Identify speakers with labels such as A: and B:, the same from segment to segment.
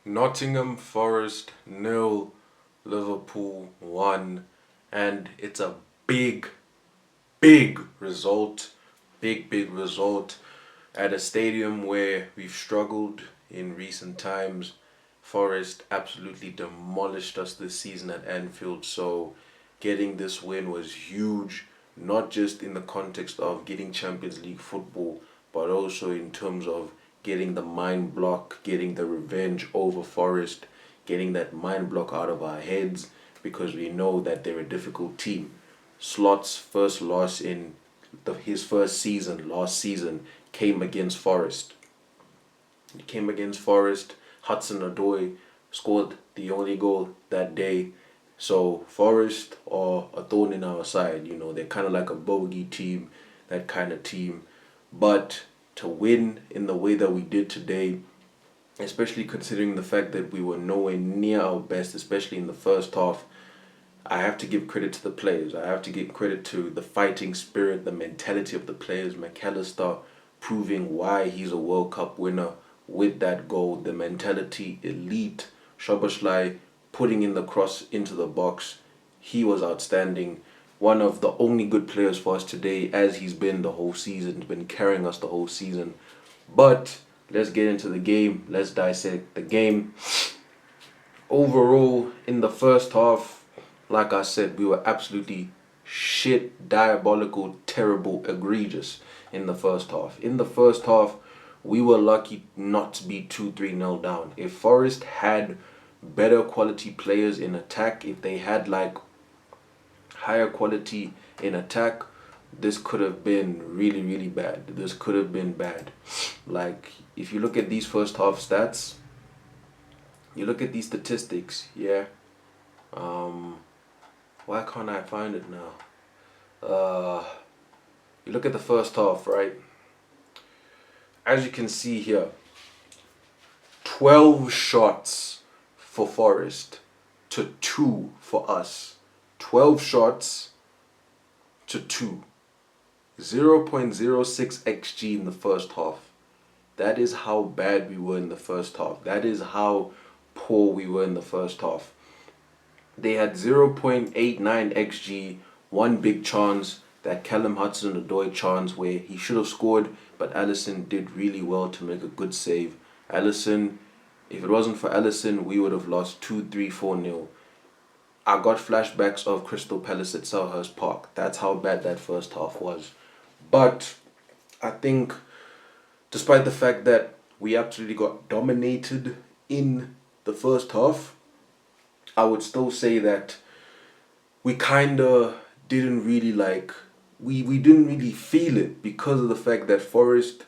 A: Nottingham Forest nil, Liverpool 1, and it's a big, big result. Big result at a stadium where we've struggled in recent times. Forest absolutely demolished us this season at Anfield, so getting this win was huge, not just in the context of getting Champions League football, but also in terms of getting the mind block, getting the revenge over Forest, getting that mind block out of our heads because we know that they're a difficult team. Slot's first loss in his first season, last season, came against Forest. He came against Forest. Hudson-Odoi scored the only goal that day. So Forest are a thorn in our side. They're kind of like a bogey team, that kind of team. But to win in the way that we did today, especially considering the fact that we were nowhere near our best, especially in the first half, I have to give credit to the players. I have to give credit to the fighting spirit, the mentality of the players. McAllister proving why he's a World Cup winner with that goal. The mentality, elite. Szoboszlai putting in the cross into the box. He was outstanding. One of the only good players for us today, as he's been the whole season. He's been carrying us the whole season. But let's get into the game. Let's dissect the game. Overall, in the first half, like I said, we were absolutely shit, diabolical, terrible, egregious in the first half. In the first half, we were lucky not to be 2-3-0 down. If Forest had better quality players in attack, if they had like higher quality in attack, this could have been really bad. This could have been bad. Like, if you look at these first half stats, you look at these statistics, yeah. Why can't I find it now? You look at the first half, right? As you can see here, 12 shots for Forest to 2 for us. 12 shots to 2. 0.06 xG in the first half. That is how bad we were in the first half. That is how poor we were in the first half. They had 0.89 xG, one big chance, that Callum Hudson-Odoi chance where he should have scored, but Alisson did really well to make a good save. Alisson, if it wasn't for Alisson, we would have lost 2-3, 4-0. I got flashbacks of Crystal Palace at Selhurst Park. That's how bad that first half was. But I think, despite the fact that we absolutely got dominated in the first half, I would still say that we kind of didn't really we didn't really feel it because of the fact that Forest,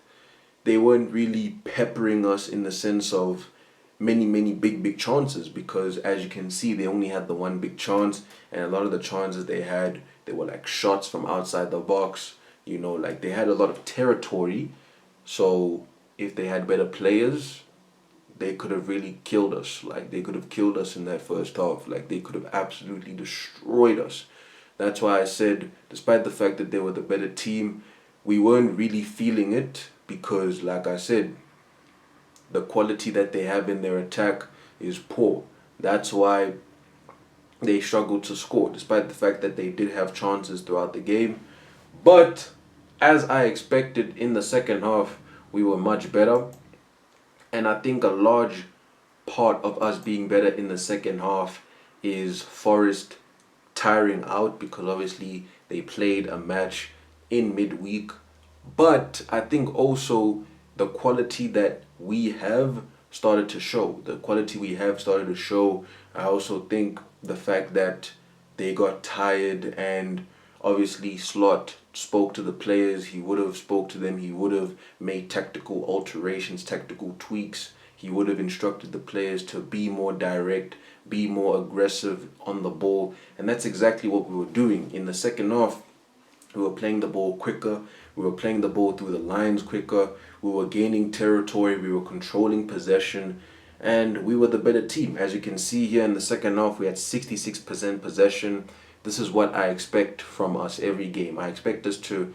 A: they weren't really peppering us in the sense of many big chances, because as you can see, they only had the one big chance, and a lot of the chances they had, they were like shots from outside the box. Like they had a lot of territory. So if they had better players, they could have really killed us. Like, they could have killed us in that first half. Like, they could have absolutely destroyed us. That's why I said, despite the fact that they were the better team, we weren't really feeling it because, like I said, the quality that they have in their attack is poor. That's why they struggled to score, despite the fact that they did have chances throughout the game. But, as I expected, in the second half, we were much better. And I think a large part of us being better in the second half is Forest tiring out, because obviously they played a match in midweek. But I think also the quality that we have started to show. The quality we have started to show. I also think the fact that they got tired, and obviously Slot spoke to the players. He would have spoke to them. He would have made tactical alterations, tactical tweaks. He would have instructed the players to be more direct, be more aggressive on the ball. And that's exactly what we were doing. In the second half, we were playing the ball quicker. We were playing the ball through the lines quicker. We were gaining territory. We were controlling possession. And we were the better team. As you can see here in the second half, we had 66% possession. This is what I expect from us every game. I expect us to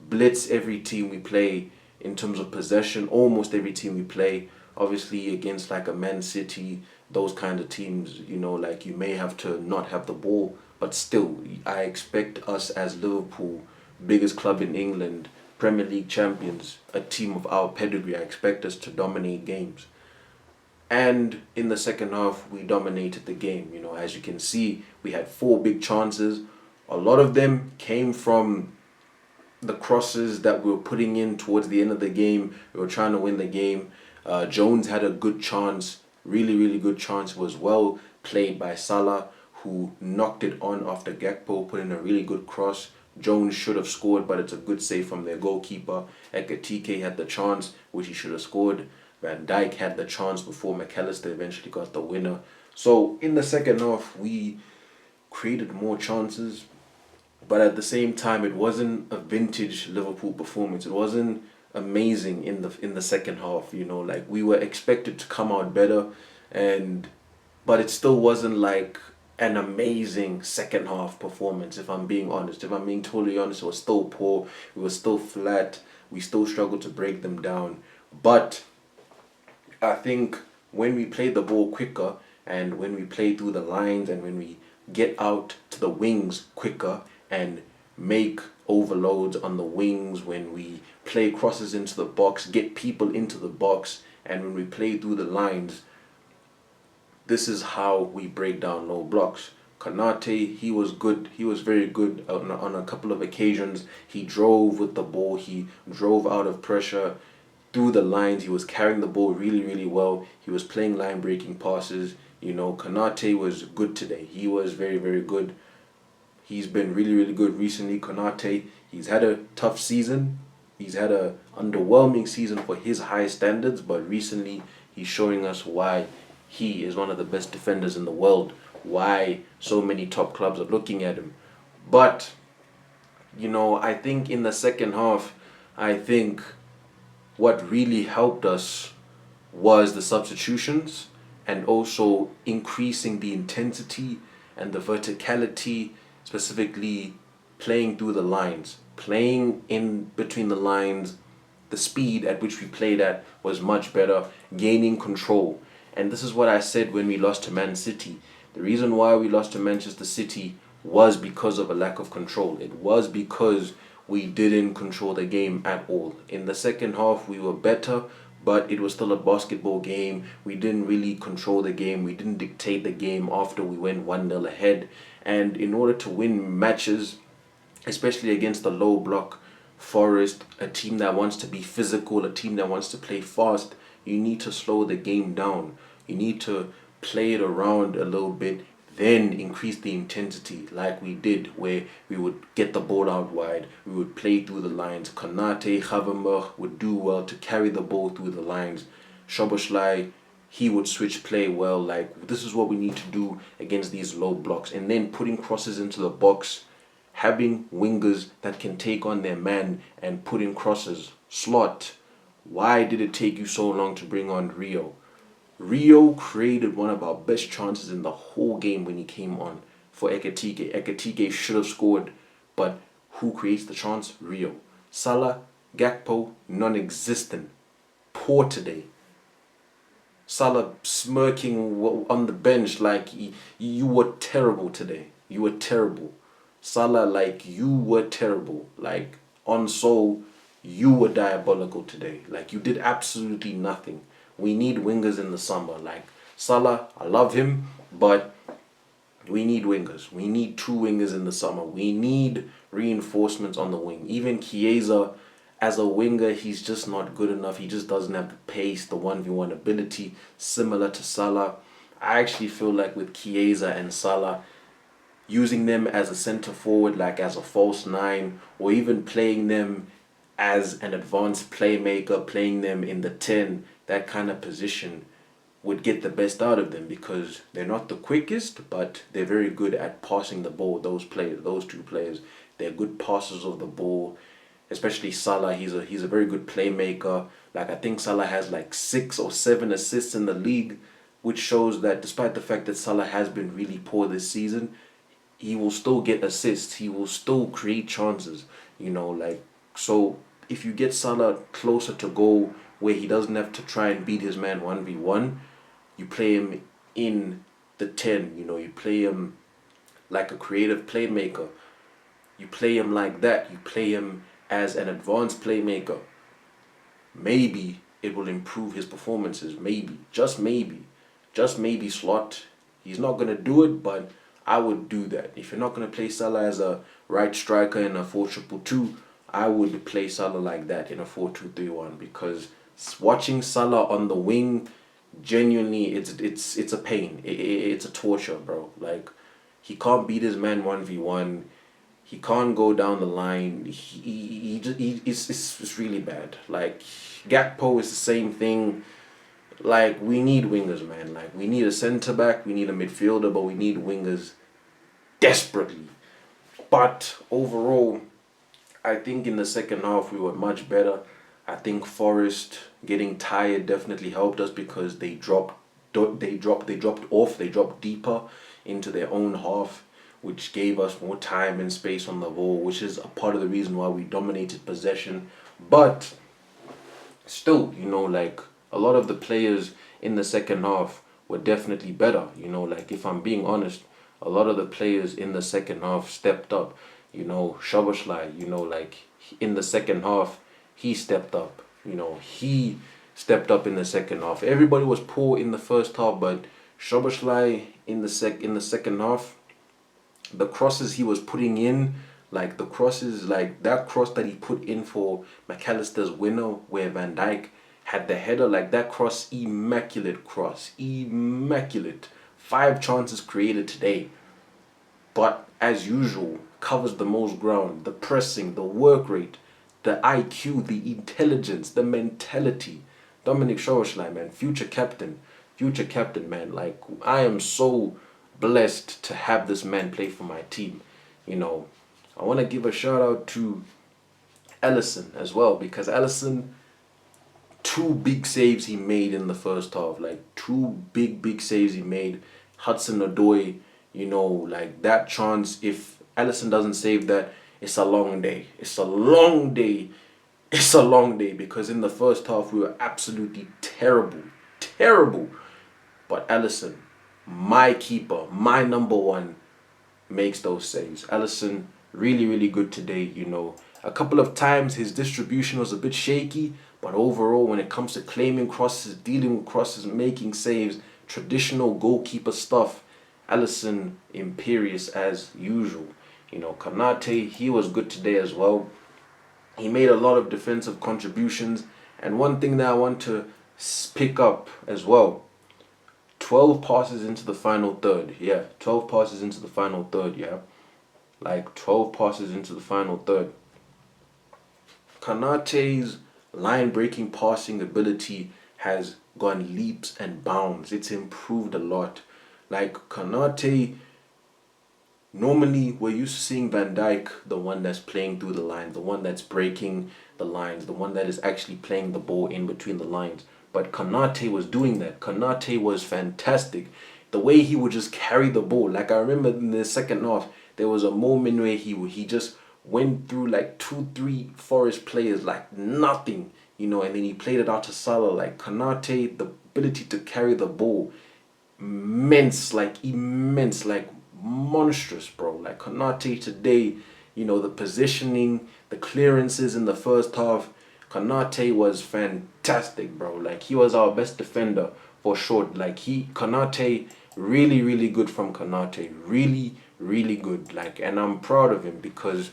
A: blitz every team we play in terms of possession, almost every team we play. Obviously, against like a Man City, those kind of teams, like you may have to not have the ball, but still, I expect us as Liverpool, biggest club in England, Premier League champions, a team of our pedigree, I expect us to dominate games. And in the second half, we dominated the game. As you can see, we had four big chances. A lot of them came from the crosses that we were putting in towards the end of the game. We were trying to win the game. Jones had a good chance, really, really good chance. It was well played by Salah, who knocked it on after Gakpo put in a really good cross. Jones should have scored, but it's a good save from their goalkeeper. Ekatike had the chance, which he should have scored. Van Dijk had the chance before McAllister eventually got the winner. So in the second half, we created more chances, but at the same time, it wasn't a vintage Liverpool performance. It wasn't amazing in the second half. Like we were expected to come out better, and but it still wasn't like an amazing second half performance. If I'm being honest, if I'm being totally honest, it was still poor. We were still flat. We still struggled to break them down, but I think when we play the ball quicker and when we play through the lines and when we get out to the wings quicker and make overloads on the wings, when we play crosses into the box, get people into the box, and when we play through the lines, this is how we break down low blocks. Konate, he was good. He was very good on a couple of occasions. He drove with the ball. He drove out of pressure through the lines. He was carrying the ball really, really well. He was playing line breaking passes. Konate was good today. He was very, very good. He's been really, really good recently. Konate, he's had a tough season. He's had a underwhelming season for his high standards, but recently he's showing us why he is one of the best defenders in the world, why so many top clubs are looking at him. But, I think in the second half, I think what really helped us was the substitutions and also increasing the intensity and the verticality, specifically playing through the lines, playing in between the lines. The speed at which we played at was much better, gaining control. And this is what I said when we lost to Man City. The reason why we lost to Manchester City was because of a lack of control. It was because we didn't control the game at all. In the second half, we were better, but it was still a basketball game. We didn't really control the game. We didn't dictate the game after we went 1-0 ahead. And in order to win matches, especially against the low block Forest, a team that wants to be physical, a team that wants to play fast, you need to slow the game down. You need to play it around a little bit, then increase the intensity like we did, where we would get the ball out wide, we would play through the lines. Konate, Havermer would do well to carry the ball through the lines. Szoboszlai, he would switch play well. Like, this is what we need to do against these low blocks. And then putting crosses into the box, having wingers that can take on their man and put in crosses. Slot, why did it take you so long to bring on Rio? Rio created one of our best chances in the whole game when he came on for Ekatike. Ekatike should have scored, but who creates the chance? Rio. Salah, Gakpo, non-existent. Poor today. Salah smirking on the bench like you were terrible today. You were terrible. Salah, like, you were terrible. Like, on soul, you were diabolical today. Like, you did absolutely nothing. We need wingers in the summer. Like, Salah, I love him, but we need wingers. We need two wingers in the summer. We need reinforcements on the wing. Even Chiesa, as a winger, he's just not good enough. He just doesn't have the pace, the 1v1 ability, similar to Salah. I actually feel like with Chiesa and Salah, using them as a centre forward, like as a false nine, or even playing them as an advanced playmaker, playing them in the 10, that kind of position would get the best out of them, because they're not the quickest, but they're very good at passing the ball. Those two players, they're good passers of the ball. Especially Salah, he's a very good playmaker. Like, I think Salah has like 6 or 7 assists in the league, which shows that despite the fact that Salah has been really poor this season, he will still get assists. He will still create chances. So if you get Salah closer to goal, where he doesn't have to try and beat his man 1v1. You play him in the 10, you play him like a creative playmaker. You play him like that. You play him as an advanced playmaker. Maybe it will improve his performances. Maybe. Just maybe. Just maybe slot. He's not going to do it, but I would do that. If you're not going to play Salah as a right striker in a 4-2-2, I would play Salah like that in a 4-2-3-1, because watching Salah on the wing, genuinely, it's a pain. It's a torture, bro. Like, he can't beat his man 1v1. He can't go down the line. It's really bad. Like, Gakpo is the same thing. Like, we need wingers, man. Like, we need a centre back, we need a midfielder, but we need wingers desperately. But overall, I think in the second half we were much better. I think Forest getting tired definitely helped us, because they dropped off, they dropped deeper into their own half, which gave us more time and space on the ball, which is a part of the reason why we dominated possession. But still, like, a lot of the players in the second half were definitely better. Like, if I'm being honest, a lot of the players in the second half stepped up. Szoboszlai, like, in the second half, he stepped up. He stepped up in the second half. Everybody was poor in the first half, but Szoboszlai in the second half, the crosses he was putting in, like the crosses, like that cross that he put in for McAllister's winner, where Van Dijk had the header, like that cross, immaculate cross, immaculate. 5 chances created today, but as usual, covers the most ground. The pressing, the work rate, the IQ, the intelligence, the mentality. Dominic Szoboszlai, man, future captain, man. Like, I am so blessed to have this man play for my team. I want to give a shout out to Alisson as well, because Alisson, 2 big saves he made in the first half. Like, 2 big saves he made. Hudson-Odoi, like that chance, if Alisson doesn't save that, it's a long day. It's a long day. It's a long day, because in the first half we were absolutely terrible. Terrible. But Alisson, my keeper, my number 1, makes those saves. Alisson, really good today. A couple of times his distribution was a bit shaky, but overall, when it comes to claiming crosses, dealing with crosses, making saves, traditional goalkeeper stuff, Alisson imperious as usual. Konate, he was good today as well. He made a lot of defensive contributions, and one thing that I want to pick up as well, 12 passes into the final third. Yeah, 12 passes into the final third, yeah. Like, 12 passes into the final third. Konate's line-breaking passing ability has gone leaps and bounds. It's improved a lot. Like, Konate, normally we're used to seeing Van Dijk, the one that's playing through the lines, the one that's breaking the lines, the one that is actually playing the ball in between the lines. But Konate was doing that. Konate was fantastic. The way he would just carry the ball. Like, I remember in the second half, there was a moment where he just went through like 2-3 Forest players like nothing, and then he played it out to Salah. Like, Konate, the ability to carry the ball, immense, like monstrous, bro. Like, Konate today, the positioning, the clearances in the first half, Konate was fantastic, bro. Like, he was our best defender for sure. Like, Konate, really good from Konate. Really good. Like, and I'm proud of him, because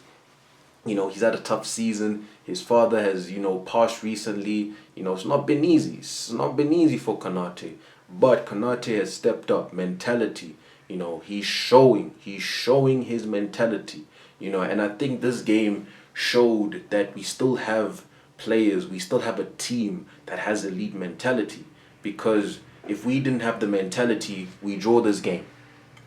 A: he's had a tough season. His father has, passed recently. It's not been easy. It's not been easy for Konate. But Konate has stepped up. Mentality. He's showing his mentality. And I think this game showed that we still have players, we still have a team that has elite mentality. Because if we didn't have the mentality, we draw this game.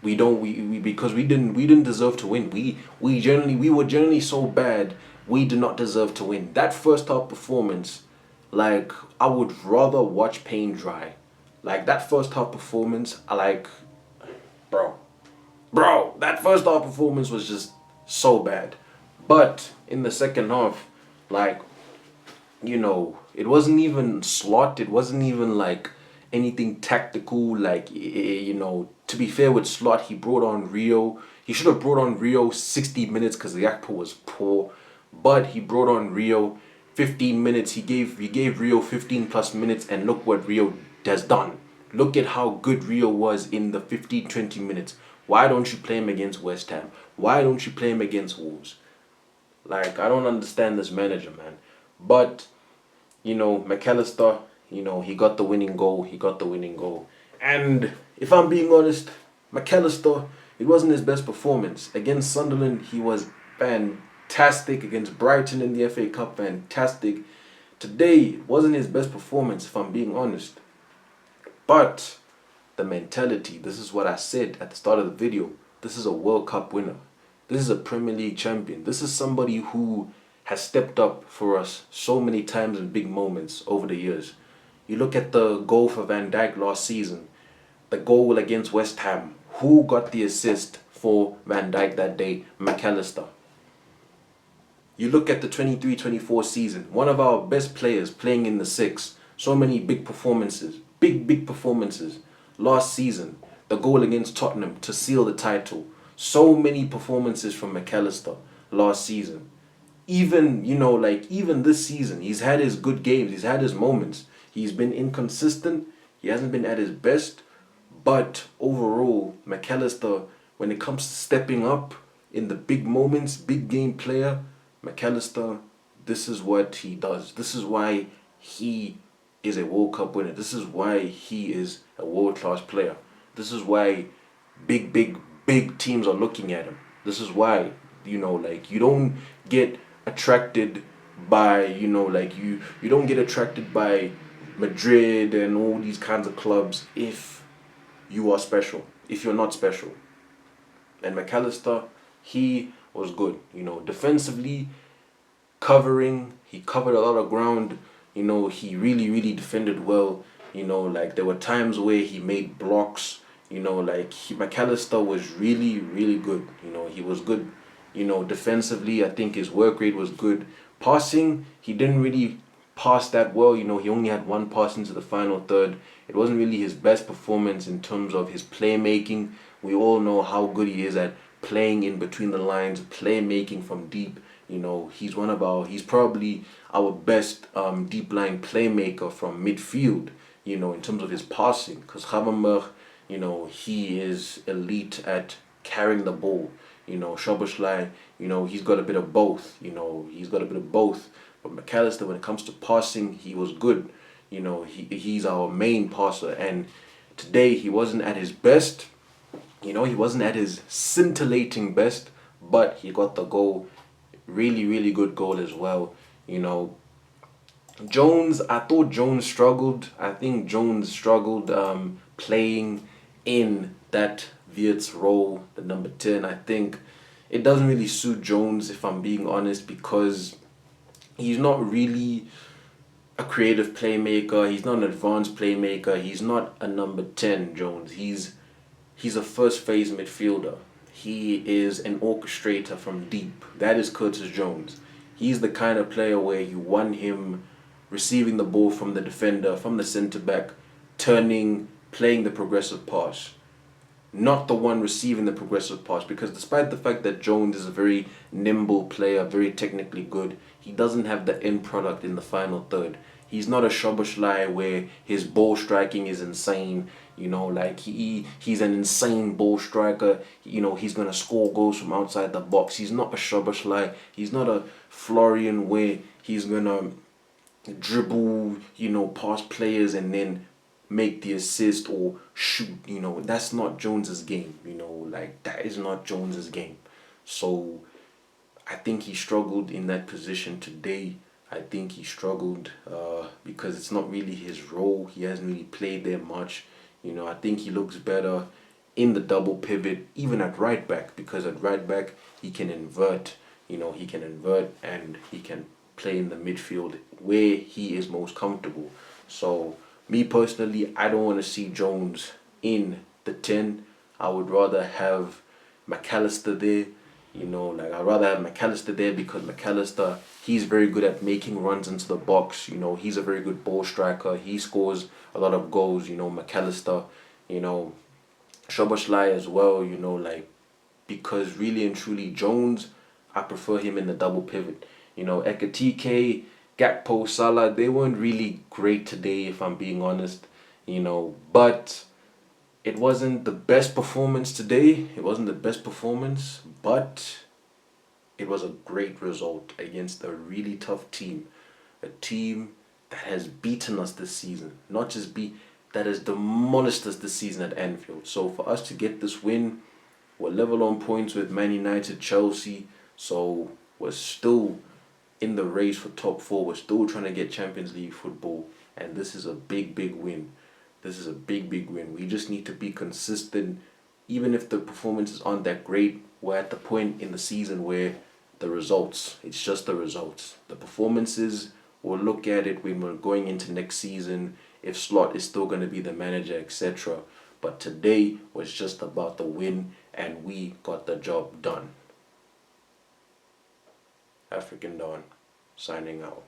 A: Because we didn't deserve to win. We were generally so bad, we did not deserve to win. That first half performance, like, I would rather watch paint dry. Like, that first half performance, bro, that first half performance was just so bad. But in the second half, like, it wasn't even slot. It wasn't even like anything tactical. Like, to be fair with Slot, he brought on Rio. He should have brought on Rio 60 minutes because the Akpo was poor. But he brought on Rio 15 minutes. He gave Rio 15 plus minutes, and look what Rio has done. Look at how good Rio was in the 15, 20 minutes. Why don't you play him against West Ham? Why don't you play him against Wolves? Like, I don't understand this manager, man. But, McAllister, he got the winning goal. He got the winning goal. And if I'm being honest, McAllister, it wasn't his best performance. Against Sunderland, he was fantastic. Against Brighton in the FA Cup, fantastic. Today, it wasn't his best performance, if I'm being honest. But the mentality, this is what I said at the start of the video. This is a World Cup winner. This is a Premier League champion. This is somebody who has stepped up for us so many times in big moments over the years. You look at the goal for Van Dijk last season, the goal against West Ham. Who got the assist for Van Dijk that day? McAllister. You look at the 23-24 season, one of our best players playing in the six. So many big performances, big performances. Last season, the goal against Tottenham to seal the title. So many performances from McAllister last season. Even, even this season, he's had his good games, he's had his moments. He's been inconsistent, he hasn't been at his best. But overall, McAllister, when it comes to stepping up in the big moments, big game player, McAllister, this is what he does. This is why he is a World Cup winner. This is why he is a world-class player. This is why big teams are looking at him. This is why, you don't get attracted by, you don't get attracted by Madrid and all these kinds of clubs if you are special, if you're not special. And McAllister, he was good, defensively, he covered a lot of ground, he really defended well, there were times where he made blocks, McAllister was really good, he was good, defensively. I think his work rate was good. Passing, he didn't really pass that well, he only had one pass into the final third. It wasn't really his best performance in terms of his playmaking. We all know how good he is at playing in between the lines, playmaking from deep. He's probably our best deep line playmaker from midfield, in terms of his passing. Because Havenberg, he is elite at carrying the ball. Szoboszlai, he's got a bit of both. But McAllister, when it comes to passing, he was good. He's our main passer. And today, he wasn't at his best. He wasn't at his scintillating best. But he got the goal. Really good goal as well. Jones, I thought Jones struggled. I think Jones struggled playing in that Wirtz role, the number 10. I think it doesn't really suit Jones, if I'm being honest, because he's not really a creative playmaker. He's not an advanced playmaker. He's not a number 10, Jones. He's a first phase midfielder. He is an orchestrator from deep. That is Curtis Jones. He's the kind of player where you want him receiving the ball from the defender, from the centre back, turning, playing the progressive pass. Not the one receiving the progressive pass, because despite the fact that Jones is a very nimble player, very technically good, he doesn't have the end product in the final third. He's not a Szoboszlai where his ball striking is insane. He's an insane ball striker. He's gonna score goals from outside the box. He's not a Szoboszlai. He's not a Florian where he's gonna dribble, past players and then make the assist or shoot. That's not Jones's game. That is not Jones's game. So I think he struggled in that position today. I think he struggled because it's not really his role. He hasn't really played there much. I think he looks better in the double pivot, even at right back, because at right back he can invert. He can invert and he can play in the midfield where he is most comfortable. So me personally, I don't want to see Jones in the 10. I would rather have McAllister there. Like I'd rather have McAllister there because McAllister, he's very good at making runs into the box. He's a very good ball striker. He scores a lot of goals. McAllister, you know, Szoboszlai as well. Because really and truly Jones, I prefer him in the double pivot. Ekatike, Gakpo, Salah, they weren't really great today if I'm being honest. But it wasn't the best performance today. It wasn't the best performance, but it was a great result against a really tough team. A team that has beaten us this season. Not just that has demolished us this season at Anfield. So for us to get this win, we're level on points with Man United, Chelsea. So we're still in the race for top four. We're still trying to get Champions League football. And this is a big, big win. This is a big, big win. We just need to be consistent. Even if the performances aren't that great, we're at the point in the season where it's just the results. The performances, we'll look at it when we're going into next season, if Slot is still going to be the manager, etc. But today was just about the win, and we got the job done. African Don, signing out.